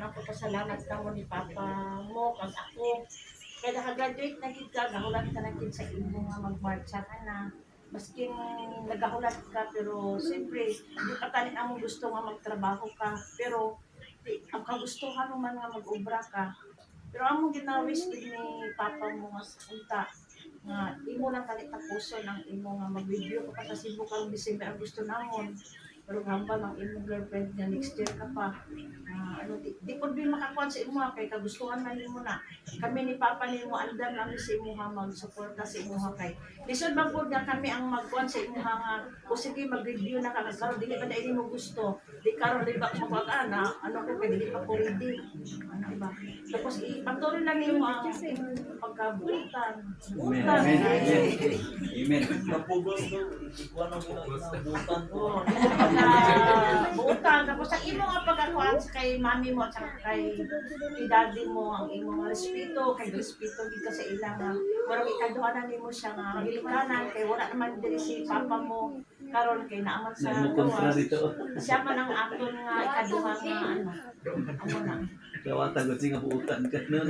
man ako pasalamat kamo ni Papa mo, kag ako. Kaya nakagraduate na gid ka, nahulat ka na gid sa imo nga magmarcha ka na. Masking nagahulat ka, pero siyempre, di pa tani ang gusto nga magtrabaho ka. Pero, ang kagustuhan mo man nga mag-obra ka. Pero amo ginawis gid ni Papa mo nga sa unta nga imo lang kalit tapuson ang imo nga mag-review ka pa sa Cebu karong December ang gusto namon. Pero hambal ang imong girlfriend nga next year ka pa. Di po din makakuha sa imo kay kagustuhan man nimo na. Kami ni Papa nimo andam lang sa imo ha mag-suporta sa imo kay. Lisod ba po nga kami ang magkuhan sa imo nga o sige mag-review na ka karon dili ba dai mo gusto. Di karon di ba magana ano ko kay dili pa ko ready. Ano ba? Tapos ipatuloy lang nimo ang pagkabutan. Amen. Butan. Amen. Amen. Napugos daw. Ikuha na mo na butan ko. Oo, butan. Tapos ang imo nga pagkakuan kay mami mo at saka kay daddy mo ang imo nga respeto, kay respeto gid ka sa ilang nga. Pero ikaduhanan nimo siya nga hilikanan kay wala naman diri si papa mo karon kay naaman sa Mo kontra gawas. dito. Siya man ang aton nga ikaduha nga ano. Amo na. Kawata ko singa buutan ka no.